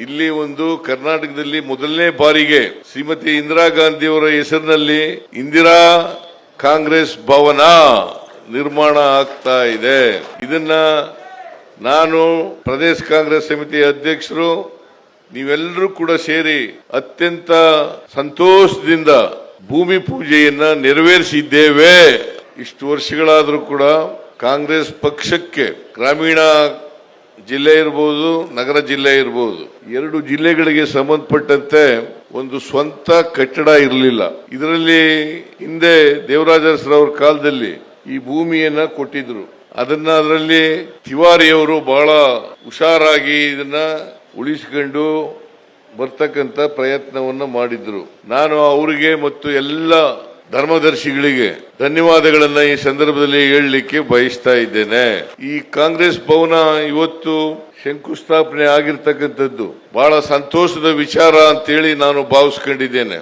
ಇಲ್ಲಿ ಒಂದು ಕರ್ನಾಟಕದಲ್ಲಿ ಮೊದಲನೇ ಬಾರಿಗೆ ಶ್ರೀಮತಿ ಇಂದಿರಾ ಗಾಂಧಿ ಅವರ ಹೆಸರಿನಲ್ಲಿ ಇಂದಿರಾ ಕಾಂಗ್ರೆಸ್ ಭವನ ನಿರ್ಮಾಣ ಆಗ್ತಾ ಇದೆ. ಇದನ್ನ ನಾನು ಪ್ರದೇಶ ಕಾಂಗ್ರೆಸ್ ಸಮಿತಿ ಅಧ್ಯಕ್ಷರು ನೀವೆಲ್ಲರೂ ಕೂಡ ಸೇರಿ ಅತ್ಯಂತ ಸಂತೋಷದಿಂದ ಭೂಮಿ ಪೂಜೆಯನ್ನ ನೆರವೇರಿಸಿದ್ದೇವೆ. ಇಷ್ಟು ವರ್ಷಗಳಾದರೂ ಕೂಡ ಕಾಂಗ್ರೆಸ್ ಪಕ್ಷಕ್ಕೆ ಗ್ರಾಮೀಣ ಜಿಲ್ಲೆ ಇರಬಹುದು, ನಗರ ಜಿಲ್ಲೆ ಇರಬಹುದು, ಎರಡು ಜಿಲ್ಲೆಗಳಿಗೆ ಸಂಬಂಧಪಟ್ಟಂತೆ ಒಂದು ಸ್ವಂತ ಕಟ್ಟಡ ಇರಲಿಲ್ಲ. ಇದರಲ್ಲಿ ಹಿಂದೆ ದೇವರಾಜ ಅರಸರವರ ಕಾಲದಲ್ಲಿ ಈ ಭೂಮಿಯನ್ನ ಕೊಟ್ಟಿದ್ರು. ಅದರಲ್ಲಿ ತಿವಾರಿಯವರು ಬಹಳ ಹುಷಾರಾಗಿ ಇದನ್ನ ಉಳಿಸಿಕೊಂಡು ಬರ್ತಕ್ಕಂಥ ಪ್ರಯತ್ನವನ್ನು ಮಾಡಿದ್ರು. ನಾನು ಅವರಿಗೆ ಮತ್ತು ಎಲ್ಲ ಧರ್ಮದರ್ಶಿಗಳಿಗೆ ಧನ್ಯವಾದಗಳನ್ನ ಈ ಸಂದರ್ಭದಲ್ಲಿ ಹೇಳಲಿಕ್ಕೆ ಬಯಸ್ತಾ ಇದ್ದೇನೆ. ಈ ಕಾಂಗ್ರೆಸ್ ಭವನ ಇವತ್ತು ಶಂಕುಸ್ಥಾಪನೆ ಆಗಿರ್ತಕ್ಕಂಥದ್ದು ಬಹಳ ಸಂತೋಷದ ವಿಚಾರ ಅಂತೇಳಿ ನಾನು ಭಾವಿಸ್ಕೊಂಡಿದ್ದೇನೆ.